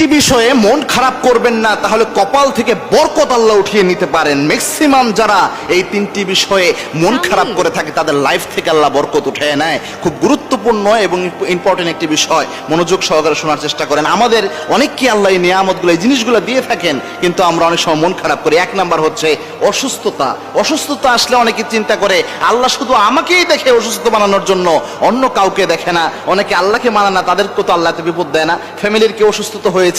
তিনটি বিষয়ে মন খারাপ করবেন না, তাহলে কপাল থেকে বরকত আল্লাহ উঠিয়ে নিতে পারেন। ম্যাক্সিমাম যারা এই তিনটি বিষয়ে মন খারাপ করে থাকে তাদের লাইফ থেকে আল্লাহ বরকত উঠিয়ে নেয়। খুব গুরুত্বপূর্ণ এবং ইম্পর্টেন্ট একটি বিষয়, মনোযোগ সহকারে শোনার চেষ্টা করেন। আমাদের অনেককে আল্লাহ এই নিয়ামতগুলো, এই জিনিসগুলো দিয়ে থাকেন, কিন্তু আমরা অনেক সময় মন খারাপ করি। এক নাম্বার হচ্ছে অসুস্থতা। অসুস্থতা আসলে অনেকে চিন্তা করে আল্লাহ শুধু আমাকেই দেখে অসুস্থ বানানোর জন্য, অন্য কাউকে দেখে না। অনেকে আল্লাহকে মানে না, তাদেরকে তো আল্লাহ বিপদ দেয় না। ফ্যামিলির কেউ অসুস্থ হয়েছে,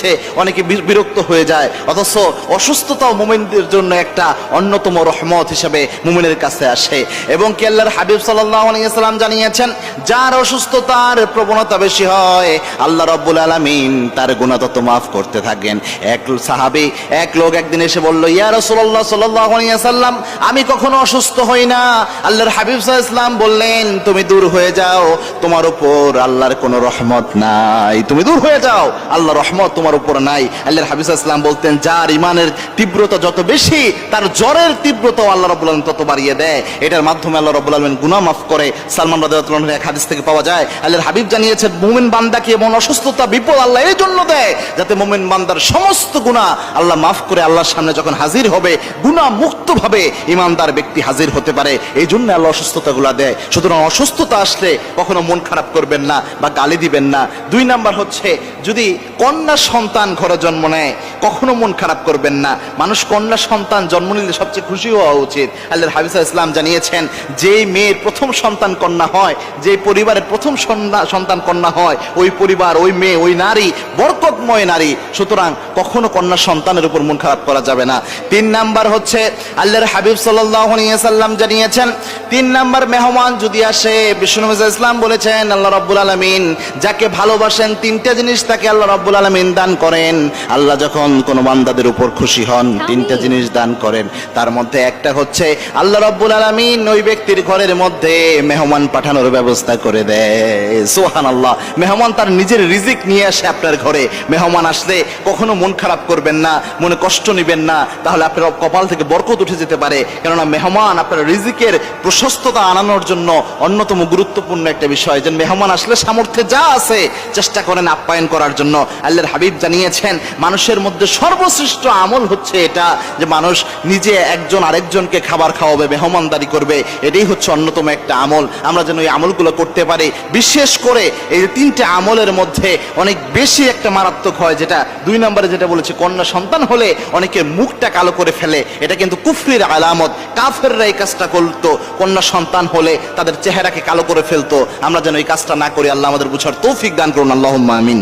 অনেকে বিরক্ত হয়ে যায়, অথচ অসুস্থতাও মুমিনদের জন্য একটা অন্যতম রহমত হিসেবে মুমিনের কাছে আসে। এবং কি আল্লাহর হাবিব সাল্লাল্লাহু আলাইহি ওয়াসাল্লাম জানিয়েছেন, যার অসুস্থতার প্রবণতা বেশি হয় আল্লাহ রাব্বুল আলামিন তার গুনাহ তত মাফ করতে থাকেন। এক সাহাবী, এক লোক একদিন এসে বলল, ইয়া রাসূলুল্লাহ সাল্লাল্লাহু আলাইহি ওয়াসাল্লাম, আমি কখনো অসুস্থ হই না। আল্লাহর হাবিব সাল্লাল্লাহু আলাইহি ওয়াসাল্লাম বললেন, তুমি দূর হয়ে যাও, তোমার উপর আল্লাহর কোনো রহমত নাই, তুমি দূর হয়ে যাও, আল্লাহর রহমত তোমার উপর নাই। আল্লাহর হাবিব সাল্লাল্লাহু আলাইহি ওয়াসাল্লাম বলতেন, যার ইমানের তীব্রতা যত বেশি তার জ্বরের তীব্রতাও আল্লাহ রাব্বুল আলামিন তত বাড়িয়ে দেয়। এটার মাধ্যমে আল্লাহ রাব্বুল আলামিন গুনাহ মাফ করে। সালমান রাদিয়াল্লাহু আনহু এক হাদিস থেকে পাওয়া যায়, আল্লাহর হাবিব জানিয়েছেন, মুমিন বান্দাকে এমন অসুস্থতা বিপদ আল্লাহ এই জন্য দেয় যাতে মুমিন বান্দার সমস্ত গুনাহ আল্লাহ মাফ করে আল্লাহর সামনে যখন হাজির হবে গুনাহ মুক্ত ভাবে ইমানদার ব্যক্তি হাজির হতে পারে। এই জন্য আল্লাহ অসুস্থতাগুলো দেয়। সুতরাং অসুস্থতা আসলে কখনো মন খারাপ করবেন না বা গালি দিবেন না। দুই নাম্বার হচ্ছে, যদি কন্যা সন্তান ঘরে জন্ম নেয় কখনো মন খারাপ করবেন না। মানুষ কন্যা সন্তান জন্ম নিলে সবচেয়ে খুশি হওয়া উচিত। আল্লাহর হাবিব সাল্লাল্লাহু আলাইহি ওয়াসাল্লাম জানিয়েছেন, যেই মেয়ের প্রথম সন্তান কন্যা হয়, যে পরিবারের প্রথম সন্তান কন্যা হয়, ওই পরিবার, ওই মেয়ে, ওই নারী বরকতময় নারী। সুতরাং কখনো কন্যা সন্তানের উপর মন খারাপ করা যাবে না। তিন নাম্বার হচ্ছে, আল্লাহর হাবিব সাল্লাল্লাহু আলাইহি ওয়াসাল্লাম জানিয়েছেন, তিন নাম্বার মেহমান যদি আসে, বিষ্ণু ইসলাম বলেছেন, আল্লাহ রাব্বুল আলামিন যাকে ভালোবাসেন তিনটা জিনিস তাকে আল্লাহ রাব্বুল আলামিন দান করেন। আল্লাহ যখন কোন বান্দাদের উপর খুশি হন তিনটা জিনিস দান করেন। তার মধ্যে একটা হচ্ছে, আল্লাহ রাব্বুল আলামিন ওই ব্যক্তির ঘরের মধ্যে মেহমান পাঠানোর ব্যবস্থা করে দেয়। সুবহানাল্লাহ। মেহমান তার নিজের রিজিক নিয়ে আসে আপনার ঘরে। মেহমান আসলে কখনো মন খারাপ করবেন না, মনে কষ্ট নেবেন না, তাহলে আপনার কপাল থেকে বরকত উঠে যেতে পারে। কেননা মেহমান আপনার রিজিকের প্রশস্ততা আনানোর জন্য অন্যতম গুরুত্বপূর্ণ একটা বিষয়। যে মেহমান আসলে সামর্থ্যে যা আছে চেষ্টা করেন আপ্যায়ন করার জন্য। আল্লাহর হাবিব জানিয়েছেন, মানুষের মধ্যে সর্বশ্রেষ্ঠ আমল হচ্ছে এটা, যে মানুষ নিজে একজন আরেকজনকে খাবার খাওয়াবে, মেহমানদারি করবে। এটাই হচ্ছে অন্যতম একটা আমল। আমরা যেন এই আমলগুলো করতে পারি। বিশেষ করে এই তিনটে আমলের মধ্যে অনেক বেশি একটা মারাত্মক হয়, যেটা দুই নম্বরে যেটা বলেছে, কন্যা সন্তান হলে অনেকের মুখটা কালো করে ফেলে। এটা কিন্তু কুফরির আলামত। কাফেররা এই কাজটা করতো, কন্যা সন্তান হলে তাদের চেহারাকে কালো করে ফেলতো। আমরা যেন এই কাজটা না করি। আল্লাহ আমাদের বুঝার তৌফিক দান করুন। আল্লাহুম্মা আমিন।